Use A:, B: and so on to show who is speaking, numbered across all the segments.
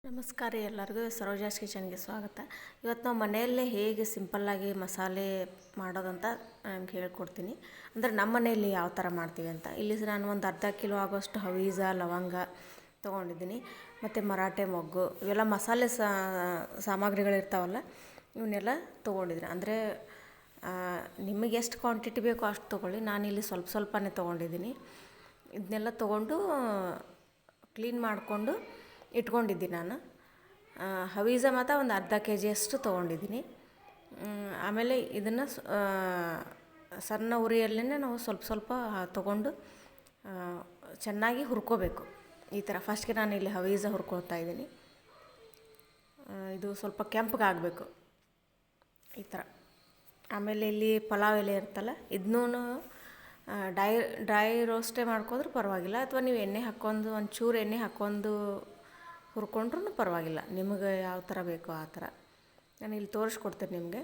A: ನಮಸ್ಕಾರ ಎಲ್ಲರಿಗೂ ಸರೋಜಾಸ್ ಕಿಚನ್ಗೆ ಸ್ವಾಗತ. ಇವತ್ತು ನಾವು ಮನೆಯಲ್ಲೇ ಹೇಗೆ ಸಿಂಪಲ್ಲಾಗಿ ಮಸಾಲೆ ಮಾಡೋದಂತ ನಿಮ್ಗೆ ಹೇಳ್ಕೊಡ್ತೀನಿ. ಅಂದರೆ ನಮ್ಮ ಮನೆಯಲ್ಲಿ ಯಾವ ಥರ ಮಾಡ್ತೀವಿ ಅಂತ. ಇಲ್ಲಿ ನಾನು ಒಂದು ಅರ್ಧ ಕಿಲೋ ಆಗೋಷ್ಟು ಹವೀಜ ಲವಂಗ ತೊಗೊಂಡಿದ್ದೀನಿ, ಮತ್ತು ಮರಾಠೆ ಮೊಗ್ಗು, ಇವೆಲ್ಲ ಮಸಾಲೆ ಸಾಮಗ್ರಿಗಳಿರ್ತಾವಲ್ಲ ಇವನ್ನೆಲ್ಲ ತೊಗೊಂಡಿದ್ದೀನಿ. ಅಂದರೆ ನಿಮಗೆ ಎಷ್ಟು ಕ್ವಾಂಟಿಟಿ ಬೇಕೋ ಅಷ್ಟು ತೊಗೊಳ್ಳಿ. ನಾನಿಲ್ಲಿ ಸ್ವಲ್ಪನೇ ತೊಗೊಂಡಿದ್ದೀನಿ. ಇದನ್ನೆಲ್ಲ ತೊಗೊಂಡು ಕ್ಲೀನ್ ಮಾಡಿಕೊಂಡು ಇಟ್ಕೊಂಡಿದ್ದೀನಿ. ನಾನು ಹವೀಜ ಮಾತ್ರ ಒಂದು ಅರ್ಧ ಕೆಜಿಯಷ್ಟು ತೊಗೊಂಡಿದ್ದೀನಿ. ಆಮೇಲೆ ಇದನ್ನು ಸಣ್ಣ ಉರಿಯಲ್ಲೇ ನಾವು ಸ್ವಲ್ಪ ತೊಗೊಂಡು ಚೆನ್ನಾಗಿ ಹುರ್ಕೋಬೇಕು. ಈ ಥರ ಫಸ್ಟ್ಗೆ ನಾನು ಇಲ್ಲಿ ಹವೀಜ ಹುರ್ಕೊಳ್ತಾ ಇದ್ದೀನಿ. ಇದು ಸ್ವಲ್ಪ ಕೆಂಪಗಾಗಬೇಕು ಈ ಥರ. ಆಮೇಲೆ ಇಲ್ಲಿ ಪಲಾವ್ ಎಲೆ ಇರ್ತಲ್ಲ, ಇದನ್ನೂ ಡ್ರೈ ರೋಸ್ಟೇ ಮಾಡ್ಕೊಂಡ್ರೂ ಪರವಾಗಿಲ್ಲ, ಅಥವಾ ನೀವು ಎಣ್ಣೆ ಹಾಕ್ಕೊಂಡು ಒಂಚೂರು ಎಣ್ಣೆ ಹಾಕ್ಕೊಂಡು ಹುರ್ಕೊಂಡ್ರೂ ಪರವಾಗಿಲ್ಲ. ನಿಮಗೆ ಯಾವ ಥರ ಬೇಕೋ ಆ ಥರ. ನಾನು ಇಲ್ಲಿ ತೋರಿಸ್ಕೊಡ್ತೇನೆ ನಿಮಗೆ.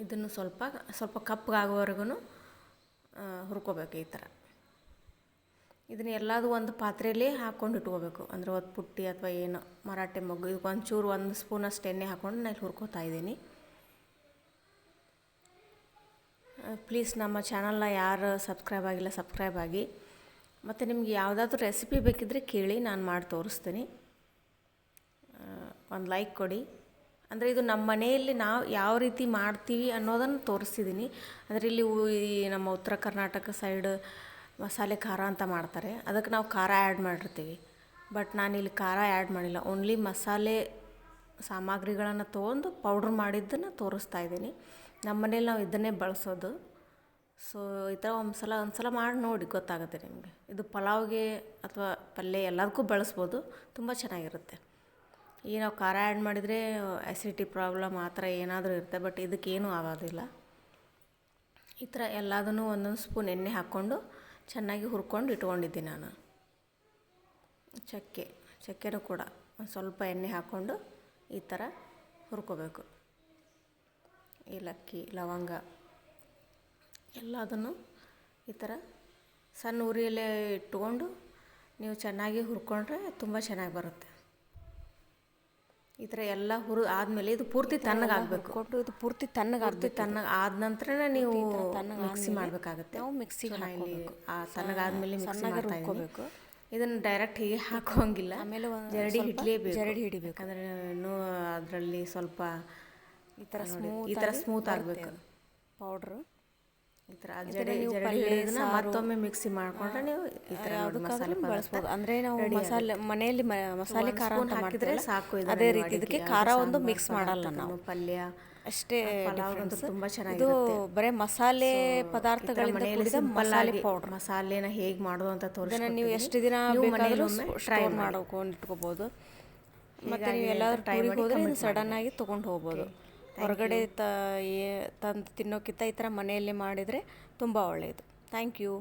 A: ಇದನ್ನು ಸ್ವಲ್ಪ ಕಪ್ಪಗಾಗೋವರೆಗೂ ಹುರ್ಕೋಬೇಕು ಈ ಥರ. ಇದನ್ನು ಎಲ್ಲದೂ ಒಂದು ಪಾತ್ರೆಯಲ್ಲಿ ಹಾಕ್ಕೊಂಡು ಇಟ್ಕೋಬೇಕು. ಅಂದರೆ ಒಂದು ಪುಟ್ಟಿ ಅಥವಾ ಏನು ಮರಾಠೆ ಮೊಗ್ಗು, ಇದಕ್ಕೆ ಒಂಚೂರು 1 ಸ್ಪೂನಷ್ಟು ಎಣ್ಣೆ ಹಾಕ್ಕೊಂಡು ನಾನು ಇಲ್ಲಿ ಹುರ್ಕೋತಾ ಇದ್ದೀನಿ. ಪ್ಲೀಸ್ ನಮ್ಮ ಚಾನಲ್ನ ಯಾರು ಸಬ್ಸ್ಕ್ರೈಬ್ ಆಗಿಲ್ಲ ಸಬ್ಸ್ಕ್ರೈಬ್ ಆಗಿ. ಮತ್ತು ನಿಮ್ಗೆ ಯಾವುದಾದ್ರೂ ರೆಸಿಪಿ ಬೇಕಿದ್ದರೆ ಕೇಳಿ, ನಾನು ಮಾಡಿ ತೋರಿಸ್ತೀನಿ. ಒಂದು ಲೈಕ್ ಕೊಡಿ. ಅಂದರೆ ಇದು ನಮ್ಮ ಮನೆಯಲ್ಲಿ ನಾವು ಯಾವ ರೀತಿ ಮಾಡ್ತೀವಿ ಅನ್ನೋದನ್ನು ತೋರಿಸ್ತಿದ್ದೀನಿ. ಅಂದರೆ ಇಲ್ಲಿ ನಮ್ಮ ಉತ್ತರ ಕರ್ನಾಟಕ ಸೈಡ್ ಮಸಾಲೆ ಖಾರ ಅಂತ ಮಾಡ್ತಾರೆ, ಅದಕ್ಕೆ ನಾವು ಖಾರ ಆ್ಯಡ್ ಮಾಡಿರ್ತೀವಿ. ಬಟ್ ನಾನಿಲ್ಲಿ ಖಾರ ಆ್ಯಡ್ ಮಾಡಿಲ್ಲ, ಓನ್ಲಿ ಮಸಾಲೆ ಸಾಮಗ್ರಿಗಳನ್ನು ತೊಗೊಂಡು ಪೌಡ್ರ್ ಮಾಡಿದ್ದನ್ನು ತೋರಿಸ್ತಾ ಇದ್ದೀನಿ. ನಮ್ಮ ಮನೇಲಿ ನಾವು ಇದನ್ನೇ ಬಳಸೋದು. ಸೊ ಈ ಥರ ಒಂದು ಸಲ ಮಾಡಿ ನೋಡಿ, ಗೊತ್ತಾಗುತ್ತೆ ನಿಮಗೆ. ಇದು ಪಲಾವ್ಗೆ ಅಥವಾ ಪಲ್ಯ ಎಲ್ಲದಕ್ಕೂ ಬಳಸ್ಬೋದು, ತುಂಬ ಚೆನ್ನಾಗಿರುತ್ತೆ. ಈಗ ನಾವು ಖಾರ ಆ್ಯಡ್ ಮಾಡಿದರೆ ಆ್ಯಸಿಡಿಟಿ ಪ್ರಾಬ್ಲಮ್ ಆ ಥರ ಏನಾದರೂ ಇರುತ್ತೆ, ಬಟ್ ಇದಕ್ಕೇನೂ ಆಗೋದಿಲ್ಲ. ಈ ಥರ ಎಲ್ಲದನ್ನೂ ಒಂದೊಂದು ಸ್ಪೂನ್ ಎಣ್ಣೆ ಹಾಕ್ಕೊಂಡು ಚೆನ್ನಾಗಿ ಹುರ್ಕೊಂಡು ಇಟ್ಕೊಂಡಿದ್ದೀನಿ ನಾನು. ಚಕ್ಕೆನೂ ಕೂಡ ಒಂದು ಸ್ವಲ್ಪ ಎಣ್ಣೆ ಹಾಕ್ಕೊಂಡು ಈ ಥರ ಹುರ್ಕೋಬೇಕು. ಏಲಕ್ಕಿ ಲವಂಗ ಎಲ್ಲದನ್ನು ಈ ಥರ ಸಣ್ಣ ಉರಿಯಲ್ಲೇ ಇಟ್ಕೊಂಡು ನೀವು ಚೆನ್ನಾಗಿ ಹುರ್ಕೊಂಡ್ರೆ ತುಂಬ ಚೆನ್ನಾಗಿ ಬರುತ್ತೆ. ಈ ಥರ ಎಲ್ಲ ಆದಮೇಲೆ ಇದು ಪೂರ್ತಿ ತಣ್ಣಗಾಗಬೇಕು.
B: ಇದು ಪೂರ್ತಿ ತಣ್ಣಗೆ
A: ಆದ ನಂತರ ನೀವು ಮಿಕ್ಸಿ ಮಾಡಬೇಕಾಗುತ್ತೆ.
B: ನಾವು ಮಿಕ್ಸಿ
A: ಹಾಕಬೇಕು. ತಣ್ಣಗಾದ್ಮೇಲೆ ಮಿಕ್ಸಿ ಮಾಡ್ಕೋಬೇಕು. ಇದನ್ನು ಡೈರೆಕ್ಟ್ ಹೀಗೆ ಹಾಕೋಂಗಿಲ್ಲ, ಆಮೇಲೆ ಜರಡಿ ಹಿಡಿಬೇಕು. ಅಂದರೆ ಇನ್ನೂ ಅದರಲ್ಲಿ ಸ್ವಲ್ಪ ಈ ಥರ ಸ್ಮೂತ್ ಆಗಬೇಕು ಪೌಡ್ರು. ಈ ಥರ ಜರಡಿ ಮತ್ತೊಮ್ಮೆ ಮಿಕ್ಸಿ ಮಾಡಿಕೊಂಡ್ರೆ ನೀವು ಈ ಥರ ಮಸಾಲೆ
B: ಬಳಸ್ಬೋದು. ಅಂದರೆ ನಾವು ಮನೆಯಲ್ಲಿ ಮಸಾಲೆ ಖಾರ ಅಂತ ಹಾಕಿದರೆ ಸಾಕು. ಅದೇ ರೀತಿ ಇದಕ್ಕೆ ಖಾರ ಒಂದು ಮಿಕ್ಸ್ ಮಾಡಲ್ಲ ನಾವು,
A: ಪಲ್ಯ
B: ಅಷ್ಟೇ.
A: ತುಂಬ ಚೆನ್ನಾಗಿ
B: ಇದು ಬರೀ ಮಸಾಲೆ ಪದಾರ್ಥಗಳಿಂದ ಕೂಡಿದ ಮಸಾಲೆ ಪೌಡರ್.
A: ಮಸಾಲೆನ ಹೇಗೆ ಮಾಡೋದು ಅಂತ ತೋರಿಸಿ
B: ನೀವು ಎಷ್ಟು ದಿನ ಬೇಕಾದರೂ ಟ್ರೈ ಮಾಡ್ಕೊಂಡು ಇಟ್ಕೋಬೋದು. ಮತ್ತು ನೀವು ಎಲ್ಲಾದ್ರೂ ಟೂರಿಗೆ ಹೋದರೆ ಸಡನ್ನಾಗಿ ತೊಗೊಂಡು ಹೋಗ್ಬೋದು. ಹೊರಗಡೆ ತಂದು ತಿನ್ನೋಕ್ಕಿಂತ ಈ ಥರ ಮನೆಯಲ್ಲೇ ಮಾಡಿದರೆ ತುಂಬ ಒಳ್ಳೆಯದು. Thank you.